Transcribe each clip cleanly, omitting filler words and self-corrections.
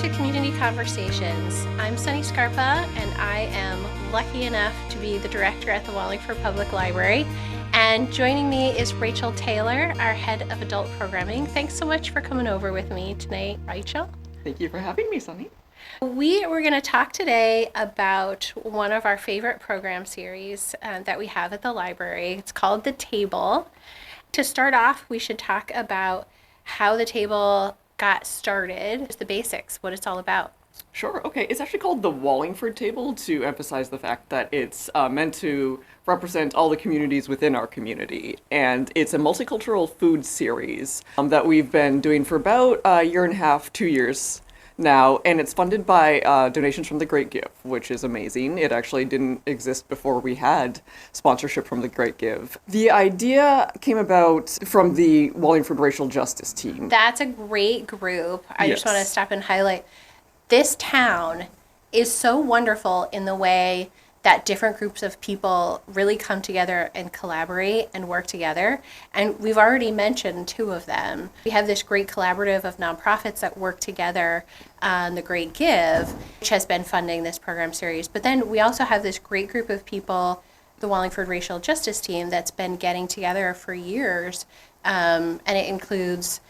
to Community Conversations. I'm Sunnie Scarpa, and I am lucky enough to be the director at the Wallingford Public Library. And joining me is Rachel Taylor, our head of adult programming. Thanks so much for coming over with me tonight, Rachel. Thank you for having me, Sunnie. We were going to talk today about one of our favorite program series that we have at the library. It's called The Table. To start off, we should talk about how the table got started, the basics, what it's all about. Sure, okay. It's actually called the Wallingford table to emphasize the fact that it's meant to represent all the communities within our community. And it's a multicultural food series that we've been doing for about a year and a half, 2 years now, and it's funded by donations from The Great Give, which is amazing. It actually didn't exist before we had sponsorship from The Great Give. The idea came about from the Wallingford Racial Justice team. That's a great group. I just Yes. want to stop and highlight, this town is so wonderful in the way that different groups of people really come together and collaborate and work together. And we've already mentioned two of them. We have this great collaborative of nonprofits that work together on The Great Give, which has been funding this program series. But then we also have this great group of people, the Wallingford Racial Justice team, that's been getting together for years. And it includes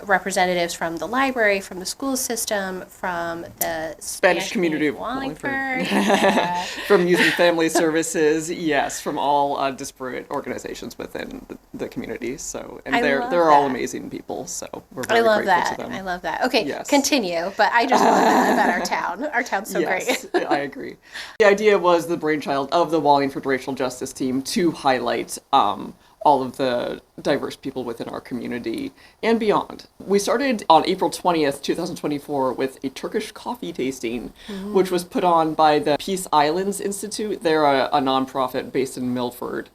representatives from the library, from the school system, from the Spanish community of Wallingford. From Youth and Family Services, yes, from all disparate organizations within the community. So, and they're all amazing people. So we're very grateful to them. I love that. Okay, Yes. Continue. But I just love that about our town. Our town's so Yes, great. I agree. The idea was the brainchild of the Wallingford Racial Justice team to highlight all of the diverse people within our community and beyond. We started on April 20th, 2024 with a Turkish coffee tasting, which was put on by the Peace Islands Institute. They're a nonprofit based in Milford.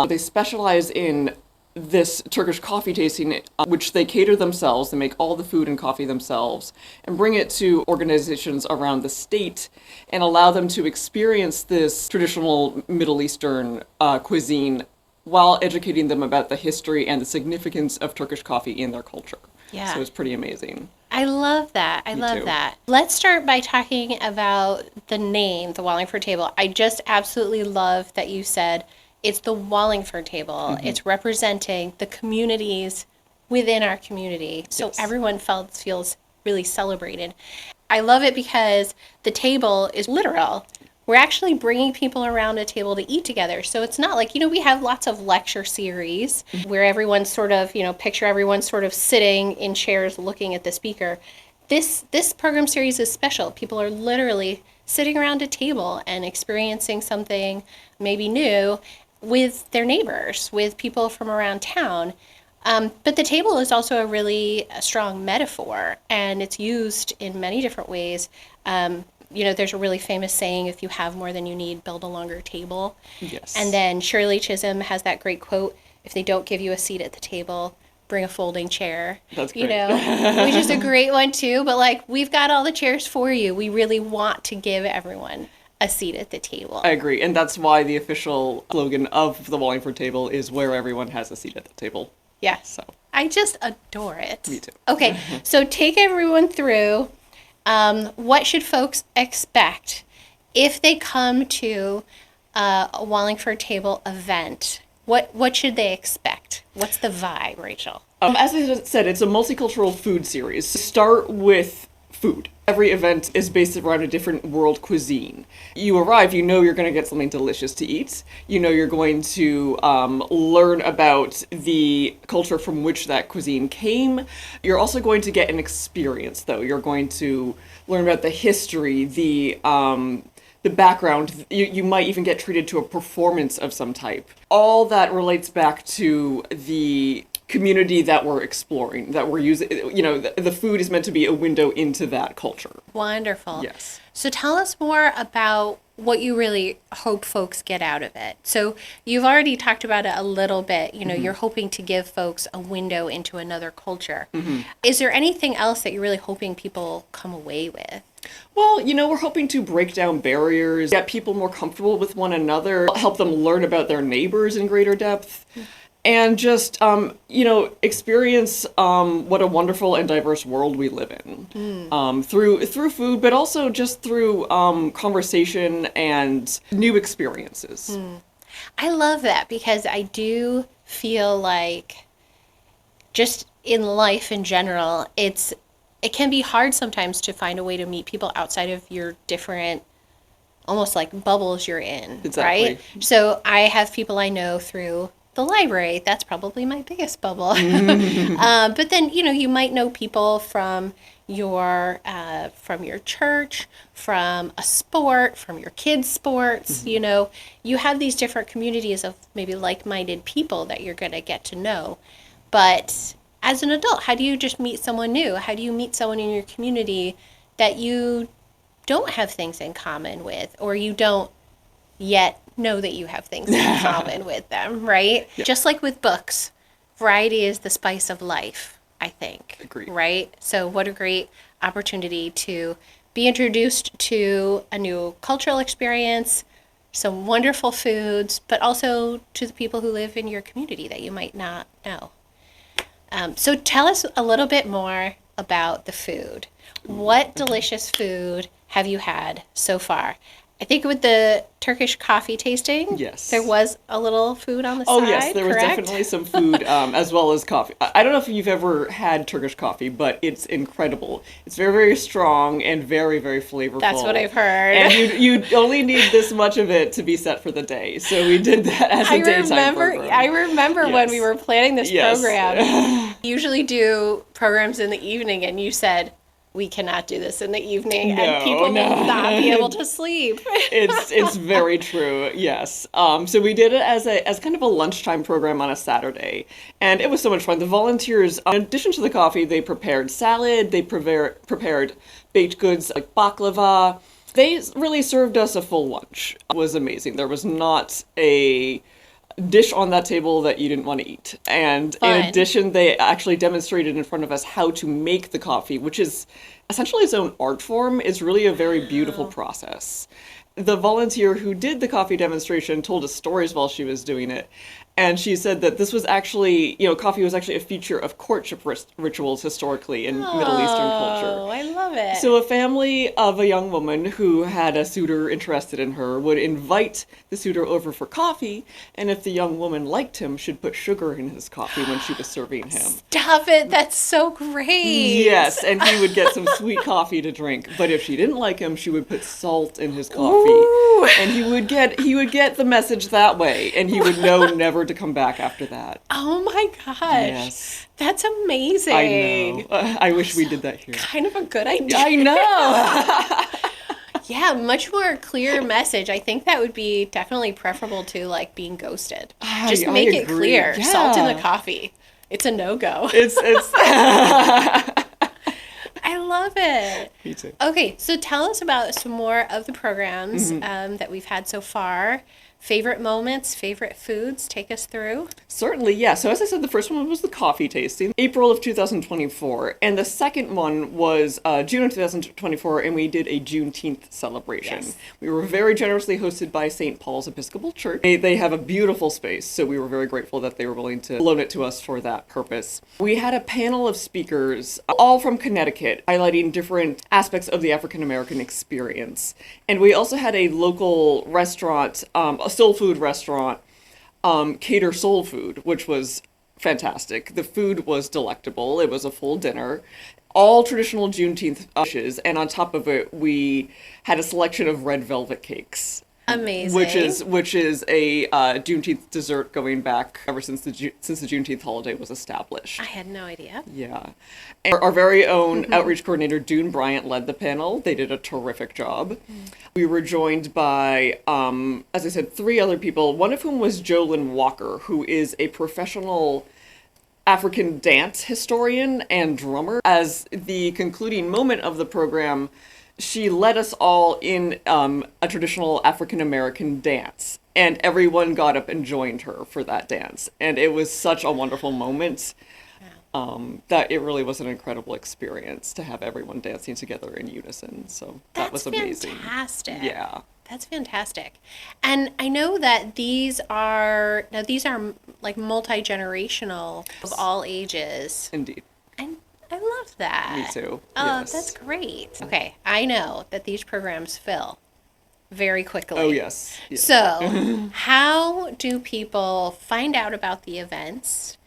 They specialize in this Turkish coffee tasting, which they cater themselves. They make all the food and coffee themselves and bring it to organizations around the state and allow them to experience this traditional Middle Eastern cuisine while educating them about the history and the significance of Turkish coffee in their culture. Yeah. So it's pretty amazing. I love that. I love that. Let's start by talking about the name, the Wallingford Table. I just absolutely love that you said it's the Wallingford Table. It's representing the communities within our community. So Yes. everyone feels really celebrated. I love it because the table is literal. We're actually bringing people around a table to eat together. So it's not like, we have lots of lecture series where everyone's sort of, picture everyone sort of sitting in chairs looking at the speaker. This program series is special. People are literally sitting around a table and experiencing something maybe new with their neighbors, with people from around town. But the table is also a really strong metaphor, and it's used in many different ways. There's a really famous saying, if you have more than you need, build a longer table. Yes. And then Shirley Chisholm has that great quote, if they don't give you a seat at the table, bring a folding chair. That's great. Which is a great one too. But we've got all the chairs for you. We really want to give everyone a seat at the table. I agree. And that's why the official slogan of the Wallingford Table is where everyone has a seat at the table. Yeah. So I just adore it. Me too. Okay, so take everyone through what should folks expect if they come to a Wallingford Table event? What should they expect? What's the vibe, Rachel? As I said, it's a multicultural food series. Start with food. Every event is based around a different world cuisine. You arrive, you're going to get something delicious to eat. You're going to learn about the culture from which that cuisine came. You're also going to get an experience, though. You're going to learn about the history, the background. You might even get treated to a performance of some type. All that relates back to the community that we're exploring, that we're using. The food is meant to be a window into that culture. Wonderful. Yes. So tell us more about what you really hope folks get out of it. So you've already talked about it a little bit. You're hoping to give folks a window into another culture. Is there anything else that you're really hoping people come away with? Well, we're hoping to break down barriers, get people more comfortable with one another, help them learn about their neighbors in greater depth. and just experience what a wonderful and diverse world we live in through food, but also just through conversation and new experiences. I love that because I do feel like just in life in general, it can be hard sometimes to find a way to meet people outside of your different almost like bubbles you're in, Exactly. right? So I have people I know through the library. That's probably my biggest bubble. But then, you might know people from your church, from a sport, from your kids' sports. You have these different communities of maybe like-minded people that you're going to get to know. But as an adult, how do you just meet someone new? How do you meet someone in your community that you don't have things in common with, or you don't yet know that you have things in common with them, right? Yeah. Just like with books, variety is the spice of life, I think. Agreed. Right? So what a great opportunity to be introduced to a new cultural experience, some wonderful foods, but also to the people who live in your community that you might not know. So tell us a little bit more about the food. What delicious food have you had so far? I think with the Turkish coffee tasting, yes, there was a little food on the side. Oh yes, there was correct? definitely some food as well as coffee. I don't know if you've ever had Turkish coffee, but it's incredible. It's very, very strong and very, very flavorful. That's what I've heard. And you only need this much of it to be set for the day. So we did that as a daytime program. I remember Yes. when we were planning this Yes. program. We usually do programs in the evening, and you said, we cannot do this in the evening, and people will not be able to sleep. It's very true. Yes. So we did it as kind of a lunchtime program on a Saturday, and it was so much fun. The volunteers, in addition to the coffee, they prepared salad. They prepared baked goods like baklava. They really served us a full lunch. It was amazing. There was not a dish on that table that you didn't want to eat. And in addition, they actually demonstrated in front of us how to make the coffee, which is essentially its own art form. It's really a very beautiful process. The volunteer who did the coffee demonstration told us stories while she was doing it. And she said that this was actually, coffee was actually a feature of courtship rituals historically in Middle Eastern culture. Oh, I love it. So a family of a young woman who had a suitor interested in her would invite the suitor over for coffee, and if the young woman liked him, she'd put sugar in his coffee when she was serving him. Stop it. That's so great. Yes, and he would get some sweet coffee to drink. But if she didn't like him, she would put salt in his coffee. Ooh. And he would get the message that way, and he would know never to come back after that. Oh my gosh. Yes. That's amazing. I know. I wish we did that here. Kind of a good idea. I know. Yeah, much more clear message. I think that would be definitely preferable to like being ghosted. Just make it agree. clear. Yeah. Salt in the coffee. It's a no-go. It's I love it. Me too. Okay, so tell us about some more of the programs that we've had so far. Favorite moments, favorite foods, take us through. Certainly, yeah. So as I said, the first one was the coffee tasting, April of 2024. And the second one was June of 2024, and we did a Juneteenth celebration. Yes. We were very generously hosted by St. Paul's Episcopal Church. They have a beautiful space, so we were very grateful that they were willing to loan it to us for that purpose. We had a panel of speakers, all from Connecticut, highlighting different aspects of the African American experience. And we also had a local restaurant, a soul food restaurant, cater soul food, which was fantastic. The food was delectable. It was a full dinner, all traditional Juneteenth dishes, and on top of it, we had a selection of red velvet cakes. Amazing. Which is a Juneteenth dessert going back ever since the Juneteenth holiday was established. I had no idea. Yeah. And our very own outreach coordinator, Dune Bryant, led the panel. They did a terrific job. We were joined by, as I said, 3 other people, one of whom was Jolyn Walker, who is a professional African dance historian and drummer. As the concluding moment of the program, she led us all in a traditional African American dance, and everyone got up and joined her for that dance. And it was such a wonderful moment that it really was an incredible experience to have everyone dancing together in unison. So that was amazing. Fantastic. Yeah. That's fantastic. And I know that these are like multi-generational of all ages. Indeed. And I love that. Me too. Oh, Yes. that's great. Okay, I know that these programs fill very quickly. Oh, yes. Yes. So, how do people find out about the events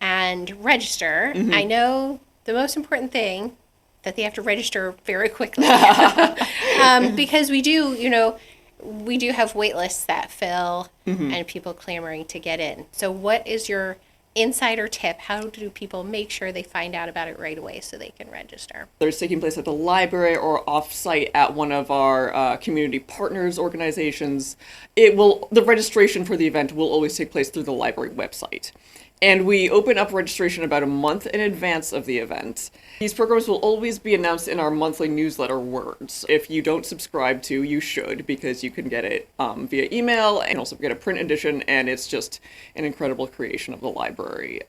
and register? I know the most important thing that they have to register very quickly because we do have wait lists that fill and people clamoring to get in. So what is your insider tip? How do people make sure they find out about it right away so they can register? There's taking place at the library or off-site at one of our community partners organizations. The registration for the event will always take place through the library website. And we open up registration about a month in advance of the event. These programs will always be announced in our monthly newsletter Words. If you don't subscribe to, you should, because you can get it via email and also get a print edition, and it's just an incredible creation of the library.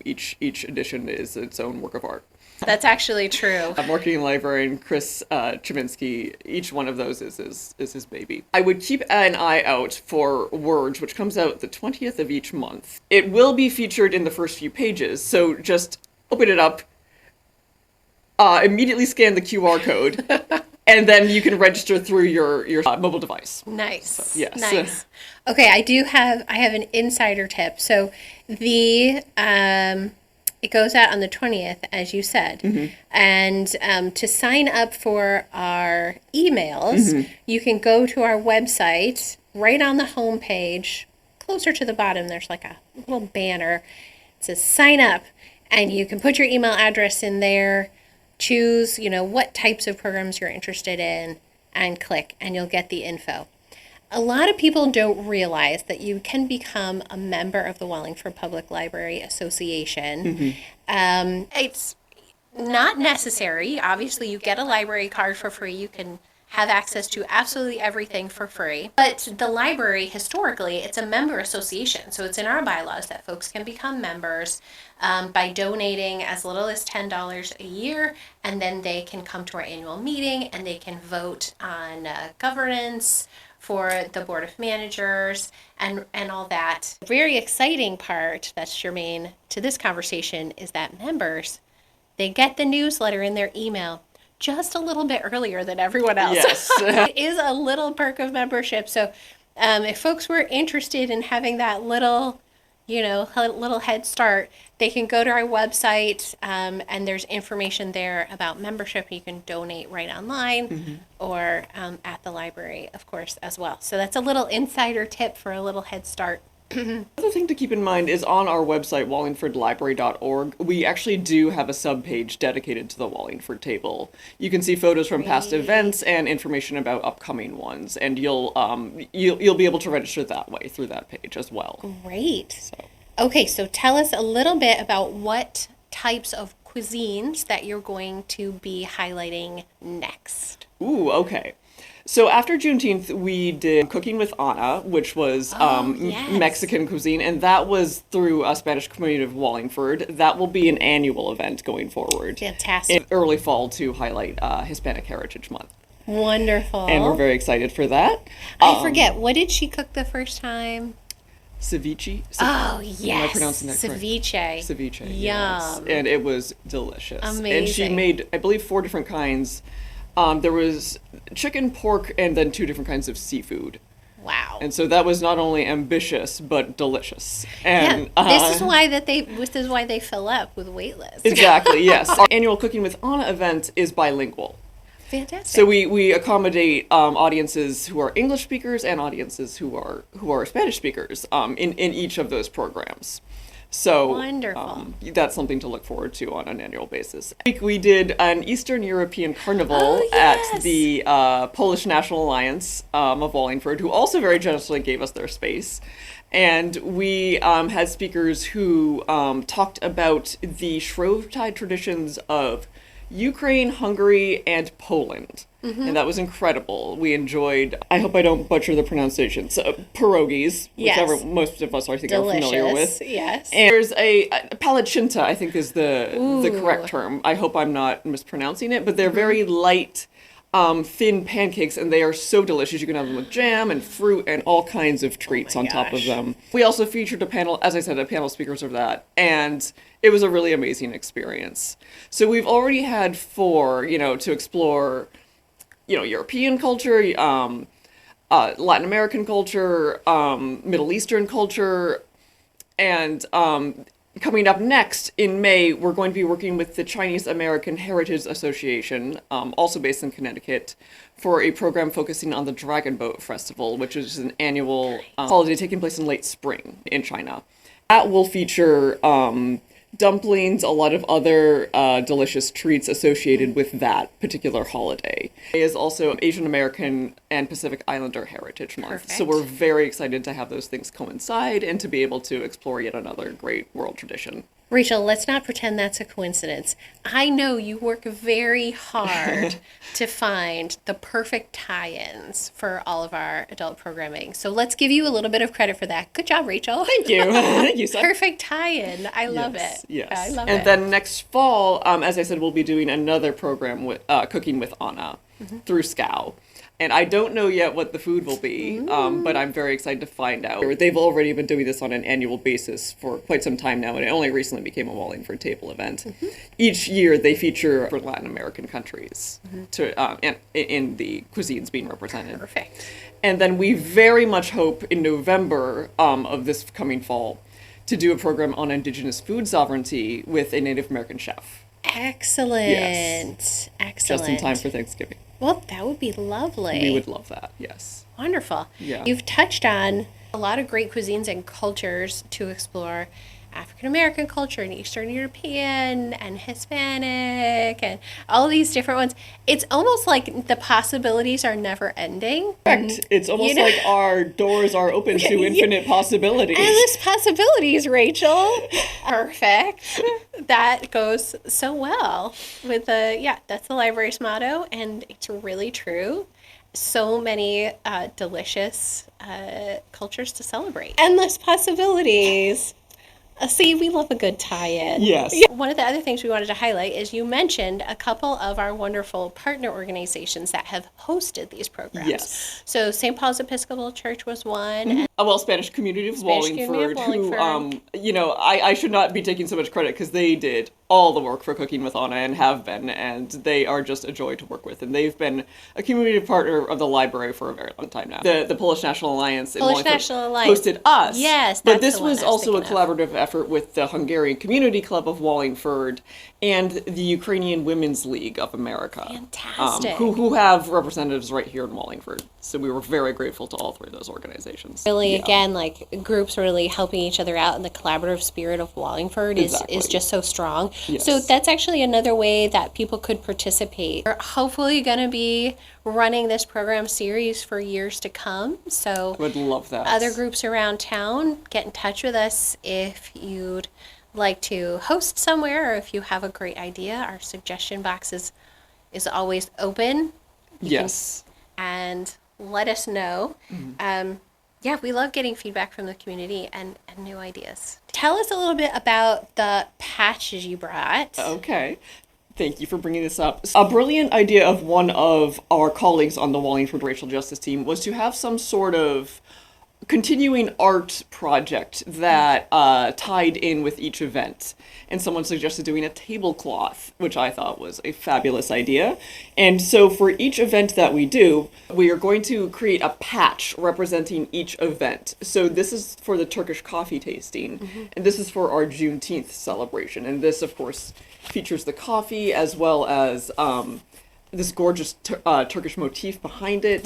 Each edition is its own work of art. That's actually true. Marketing librarian Chris Cheminsky, each one of those is his baby. I would keep an eye out for Words, which comes out the 20th of each month. It will be featured in the first few pages, so just open it up, immediately scan the QR code, and then you can register through your mobile device. Nice. So, yes. Nice. Okay, I have an insider tip. So the it goes out on the 20th, as you said. And to sign up for our emails, you can go to our website. Right on the home page, closer to the bottom, there's like a little banner. It says sign up, and you can put your email address in there, choose, what types of programs you're interested in, and click, and you'll get the info. A lot of people don't realize that you can become a member of the Wallingford Public Library Association. It's not necessary. Obviously, you get a library card for free. You can have access to absolutely everything for free. But the library, historically, it's a member association. So it's in our bylaws that folks can become members by donating as little as $10 a year. And then they can come to our annual meeting and they can vote on governance for the Board of Managers and all that. The very exciting part that's germane to this conversation is that members, they get the newsletter in their email just a little bit earlier than everyone else. Yes. It is a little perk of membership. So if folks were interested in having that little head start, they can go to our website and there's information there about membership. You can donate right online or at the library, of course, as well. So that's a little insider tip for a little head start. Another thing to keep in mind is on our website, wallingfordlibrary.org, we actually do have a subpage dedicated to the Wallingford table. You can see photos from past events and information about upcoming ones, and you'll be able to register that way through that page as well. Great. Okay, so tell us a little bit about what types of cuisines that you're going to be highlighting next. Ooh, okay. So after Juneteenth, we did Cooking with Anna, which was yes. Mexican cuisine, and that was through a Spanish community of Wallingford. That will be an annual event going forward. Fantastic. In early fall to highlight Hispanic Heritage Month. Wonderful. And we're very excited for that. I forget, what did she cook the first time? Ceviche? Oh, yes. Am I pronouncing that correct? Ceviche. Ceviche, Yum. yes. And it was delicious. Amazing. And she made, I believe, 4 different kinds. There was chicken, pork, and then 2 different kinds of seafood. Wow. And so that was not only ambitious, but delicious. And this is why they fill up with wait lists. Exactly, yes. Our annual Cooking with Anna event is bilingual. Fantastic. So we accommodate audiences who are English speakers and audiences who are Spanish speakers in each of those programs. So wonderful. That's something to look forward to on an annual basis. We did an Eastern European Carnival at the Polish National Alliance of Wallingford, who also very generously gave us their space. And we had speakers who talked about the Shrovetide traditions of Ukraine, Hungary, and Poland. And that was incredible. We enjoyed, I hope I don't butcher the pronunciations, pierogies, whichever most of us I think are familiar with. Yes. And there's a palacinta, I think is the correct term. I hope I'm not mispronouncing it, but they're very light thin pancakes, and they are so delicious. You can have them with jam and fruit and all kinds of treats on top of them. We also featured a panel, as I said, a panel of speakers of that, and it was a really amazing experience. So we've already had 4, to explore, European culture, Latin American culture, Middle Eastern culture, and coming up next in May, we're going to be working with the Chinese American Heritage Association, also based in Connecticut, for a program focusing on the Dragon Boat Festival, which is an annual holiday taking place in late spring in China. That will feature dumplings, a lot of other delicious treats associated with that particular holiday. It is also Asian American and Pacific Islander Heritage Month. Perfect. So we're very excited to have those things coincide and to be able to explore yet another great world tradition. Rachel, let's not pretend that's a coincidence. I know you work very hard to find the perfect tie-ins for all of our adult programming. So let's give you a little bit of credit for that. Good job, Rachel. Thank you. Thank you, Seth. Perfect tie-in. I love it. Yes. I love and it. then next fall, as I said, we'll be doing another program with Cooking with Anna through SCOW. And I don't know yet what the food will be, but I'm very excited to find out. They've already been doing this on an annual basis for quite some time now, and it only recently became a Wallingford table event. Each year, they feature for Latin American countries in the cuisines being represented. Perfect. And then we very much hope in November of this coming fall to do a program on Indigenous food sovereignty with a Native American chef. Excellent. Yes. Excellent. Just in time for Thanksgiving. Well, that would be lovely. We would love that, yes. Wonderful. Yeah. You've touched on a lot of great cuisines and cultures to explore. African American culture and Eastern European and Hispanic and all these different ones. It's almost like the possibilities are never ending. Correct. It's almost like our doors are open to infinite possibilities. Endless possibilities, Rachel. Perfect. That goes so well with that's the library's motto, and it's really true. So many delicious cultures to celebrate. Endless possibilities. See, we love a good tie-in. Yes. One of the other things we wanted to highlight is you mentioned a couple of our wonderful partner organizations that have hosted these programs. Yes. So St. Paul's Episcopal Church was one. And Spanish Community of Community of Wallingford, Wallingford. who, I should not be taking so much credit because they did all the work for Cooking with Anna and have been, and they are just a joy to work with. And they've been a community partner of the library for a very long time now. The Polish National Alliance in Wallingford hosted us. Yes, but that's this the one was I was also a thinking of. collaborative effort with the Hungarian Community Club of Wallingford and the Ukrainian Women's League of America. Fantastic. Who have representatives right here in Wallingford. So we were very grateful to all 3 of those organizations. Really, again, like groups really helping each other out, and the collaborative spirit of Wallingford is just so strong. Yes. So that's actually another way that people could participate. We're hopefully going to be running this program series for years to come. So I would love that. other groups around town, get in touch with us if you'd like to host somewhere or if you have a great idea. Our suggestion box is always open. Yes. And let us know. We love getting feedback from the community and new ideas. Tell us a little bit about the patches you brought. Okay. Thank you for bringing this up. A brilliant idea of one of our colleagues on the Wallingford Racial Justice team was to have some sort of continuing art project that tied in with each event. And someone suggested doing a tablecloth, which I thought was a fabulous idea. And so for each event that we do, we are going to create a patch representing each event. So this is for the Turkish coffee tasting, and this is for our Juneteenth celebration. And this, of course, features the coffee as well as this gorgeous Turkish motif behind it.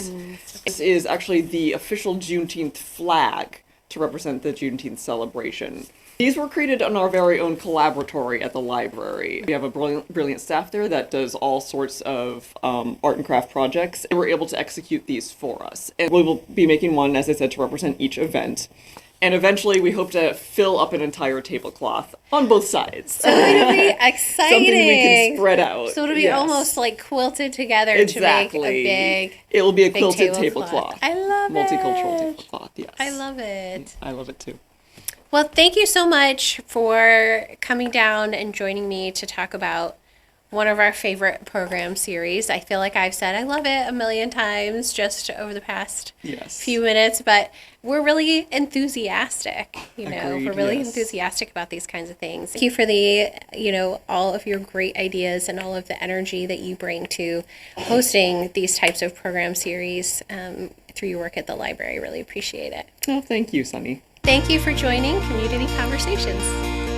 This is actually the official Juneteenth flag to represent the Juneteenth celebration. These were created on our very own collaboratory at the library. We have a brilliant staff there that does all sorts of art and craft projects. They were able to execute these for us. And we will be making one, as I said, to represent each event. And eventually, we hope to fill up an entire tablecloth on both sides. So it'll be exciting. Something we can spread out. So it'll be almost like quilted together to make a big. It will be a big quilted tablecloth. I love Multicultural it. tablecloth, yes. I love it. I love it too. Well, thank you so much for coming down and joining me to talk about one of our favorite program series. I feel like I've said I love it a million times just over the past few minutes, but we're really enthusiastic, Agreed, we're really yes. enthusiastic about these kinds of things. Thank you for the, all of your great ideas and all of the energy that you bring to hosting these types of program series through your work at the library. Really appreciate it. Oh, thank you, Sunnie. Thank you for joining Community Conversations.